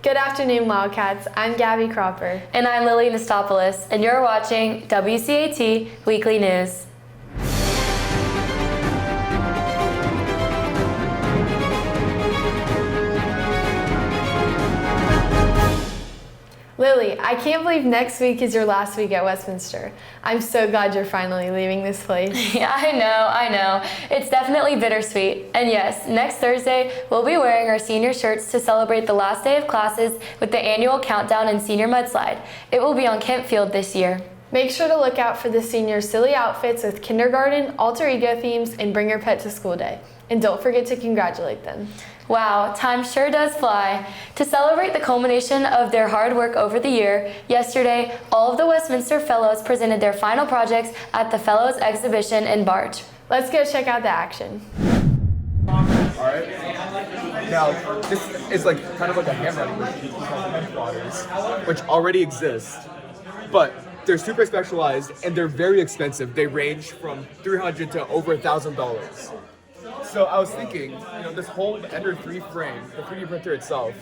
Good afternoon, Wildcats. I'm Gabby Cropper. And I'm Lily Nastopoulos, and you're watching WCAT Weekly News. Lily, I can't believe next week is your last week at Westminster. I'm so glad you're finally leaving this place. Yeah, I know. It's definitely bittersweet. And yes, next Thursday, we'll be wearing our senior shirts to celebrate the last day of classes with the annual countdown and senior mudslide. It will be on Kent Field this year. Make sure to look out for the seniors' silly outfits with kindergarten, alter ego themes, and bring your pet to school day. And don't forget to congratulate them. Wow, time sure does fly. To celebrate the culmination of their hard work over the year, yesterday, all of the Westminster Fellows presented their final projects at the Fellows exhibition in Barge. Let's go check out the action. Alright. Now, this is kind of like a handwriting machine called pen plotters, which already exist, but they're super specialized and they're very expensive. They range from $300 to over $1,000. So I was thinking, this whole Ender 3 frame, the 3D printer itself,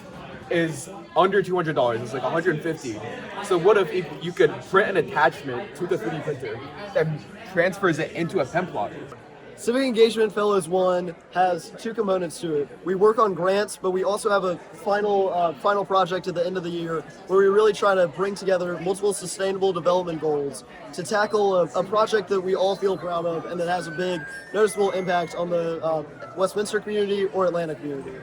is under $200. It's like $150. So what if you could print an attachment to the 3D printer that transfers it into a pen plotter? Civic Engagement Fellows 1 has two components to it. We work on grants, but we also have a final project at the end of the year where we really try to bring together multiple sustainable development goals to tackle a project that we all feel proud of and that has a big noticeable impact on the Westminster community or Atlanta community.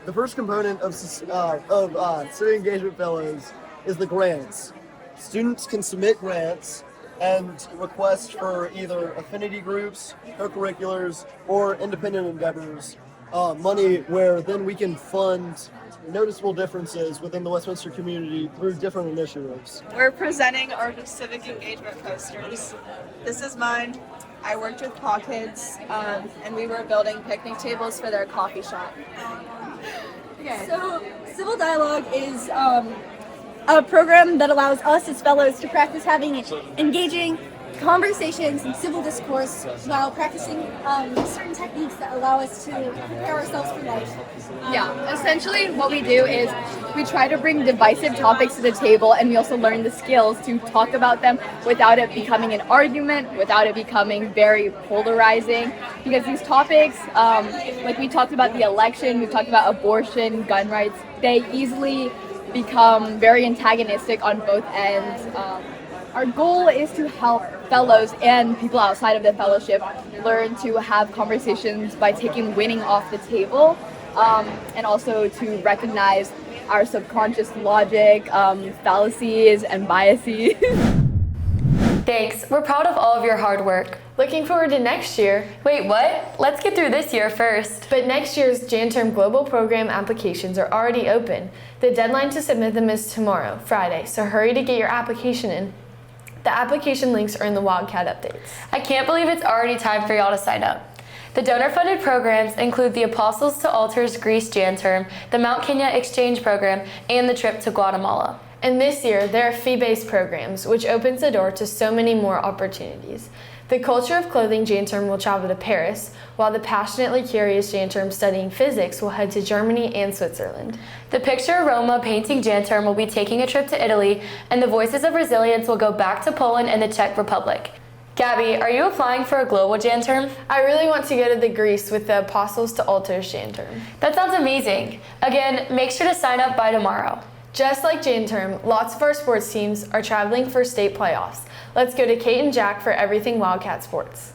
The first component of Civic Engagement Fellows is the grants. Students can submit grants and request for either affinity groups, co-curriculars, or independent endeavors money where then we can fund noticeable differences within the Westminster community through different initiatives. We're presenting our civic engagement posters. This is mine. I worked with Paw Kids, and we were building picnic tables for their coffee shop. Okay. So, Civil Dialogue is a program that allows us as fellows to practice having engaging conversations and civil discourse while practicing certain techniques that allow us to prepare ourselves for life. Yeah, essentially what we do is we try to bring divisive topics to the table, and we also learn the skills to talk about them without it becoming an argument, without it becoming very polarizing, because these topics, like we talked about the election, we talked about abortion, gun rights, they easily become very antagonistic on both ends. Our goal is to help fellows and people outside of the fellowship learn to have conversations by taking winning off the table, and also to recognize our subconscious logic, fallacies, and biases. Thanks. We're proud of all of your hard work. Looking forward to next year. Wait, what? Let's get through this year first. But next year's JanTerm Global Program applications are already open. The deadline to submit them is tomorrow, Friday, so hurry to get your application in. The application links are in the Wildcat updates. I can't believe it's already time for y'all to sign up. The donor-funded programs include the Apostles to Altars Greece JanTerm, the Mount Kenya Exchange Program, and the trip to Guatemala. And this year, there are fee-based programs, which opens the door to so many more opportunities. The Culture of Clothing JanTerm will travel to Paris, while the Passionately Curious JanTerm studying physics will head to Germany and Switzerland. The Picture Roma Painting JanTerm will be taking a trip to Italy, and the Voices of Resilience will go back to Poland and the Czech Republic. Gabby, are you applying for a global JanTerm? I really want to go to the Greece with the Apostles to Altars JanTerm. That sounds amazing. Again, make sure to sign up by tomorrow. Just like JanTerm, lots of our sports teams are traveling for state playoffs. Let's go to Kate and Jack for everything Wildcat sports.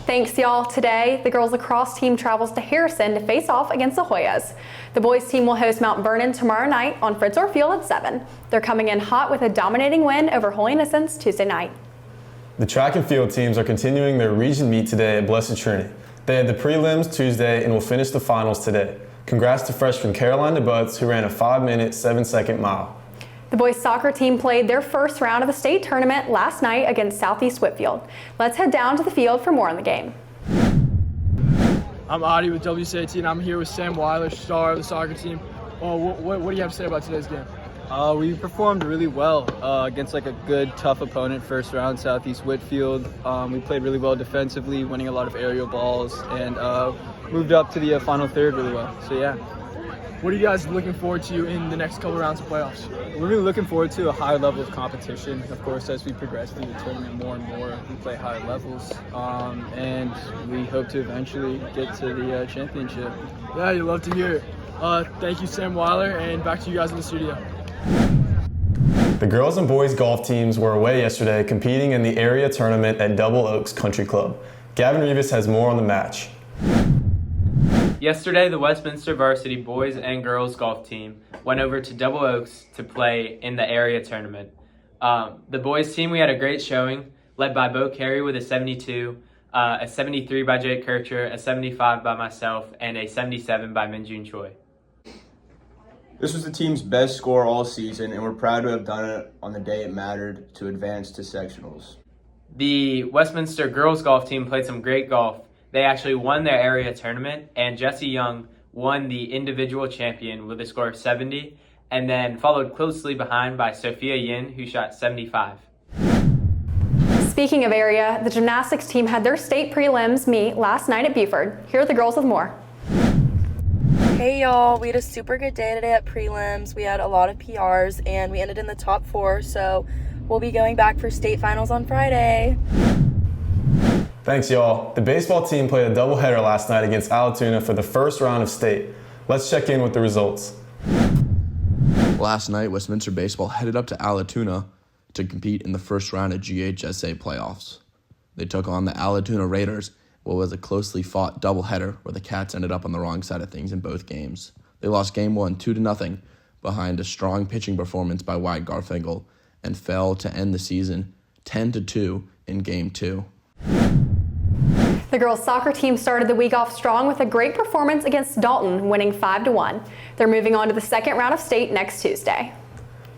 Thanks, y'all. Today, the girls lacrosse team travels to Harrison to face off against the Hoyas. The boys team will host Mount Vernon tomorrow night on Fritz Orr Field at 7. They're coming in hot with a dominating win over Holy Innocents Tuesday night. The track and field teams are continuing their region meet today at Blessed Trinity. They had the prelims Tuesday and will finish the finals today. Congrats to freshman Caroline DeButz, who ran a 5-minute, 7-second mile. The boys soccer team played their first round of the state tournament last night against Southeast Whitfield. Let's head down to the field for more on the game. I'm Adi with WCAT, and I'm here with Sam Weiler, star of the soccer team. What do you have to say about today's game? We performed really well against like a good, tough opponent first round, Southeast Whitfield. We played really well defensively, winning a lot of aerial balls, and moved up to the final third really well. So yeah. What are you guys looking forward to in the next couple rounds of playoffs? We're really looking forward to a high level of competition. Of course, as we progress through the tournament more and more, we play higher levels, and we hope to eventually get to the championship. Yeah, you love to hear it. Thank you, Sam Weiler, and back to you guys in the studio. The girls and boys golf teams were away yesterday competing in the area tournament at Double Oaks Country Club. Gavin Rivas has more on the match. Yesterday, the Westminster varsity boys and girls golf team went over to Double Oaks to play in the area tournament. The boys team, we had a great showing, led by Bo Carey with a 72, a 73 by Jake Kircher, a 75 by myself, and a 77 by Minjun Choi. This was the team's best score all season, and we're proud to have done it on the day it mattered to advance to sectionals. The Westminster girls golf team played some great golf. They actually won their area tournament, and Jesse Young won the individual champion with a score of 70, and then followed closely behind by Sophia Yin, who shot 75. Speaking of area, the gymnastics team had their state prelims meet last night at Buford. Here are the girls with more. Hey y'all, we had a super good day today at prelims. We had a lot of PRs and we ended in the top 4, so we'll be going back for state finals on Friday. Thanks, y'all. The baseball team played a doubleheader last night against Allatoona for the first round of state. Let's check in with the results. Last night, Westminster baseball headed up to Allatoona to compete in the first round of GHSA playoffs. They took on the Allatoona Raiders, what was a closely fought doubleheader where the Cats ended up on the wrong side of things in both games. They lost game 1 2-0 behind a strong pitching performance by Wyatt Garfinkel and fell to end the season 10-2 in game 2. The girls' soccer team started the week off strong with a great performance against Dalton, winning 5-1. They're moving on to the second round of state next Tuesday.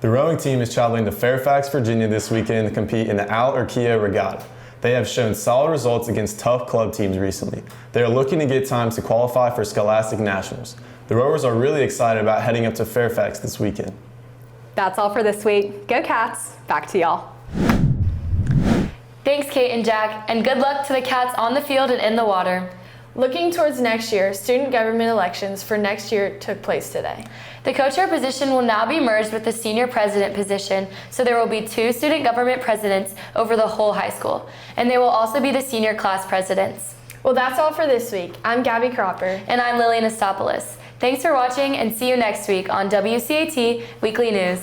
The rowing team is traveling to Fairfax, Virginia this weekend to compete in the Al Urquia Regatta. They have shown solid results against tough club teams recently. They are looking to get times to qualify for Scholastic Nationals. The rowers are really excited about heading up to Fairfax this weekend. That's all for this week. Go Cats. Back to y'all. Thanks, Kate and Jack, and good luck to the Cats on the field and in the water. Looking towards next year, student government elections for next year took place today. The co-chair position will now be merged with the senior president position, so there will be 2 student government presidents over the whole high school, and they will also be the senior class presidents. Well, that's all for this week. I'm Gabby Cropper. And I'm Lily Nastopoulos. Thanks for watching, and see you next week on WCAT Weekly News.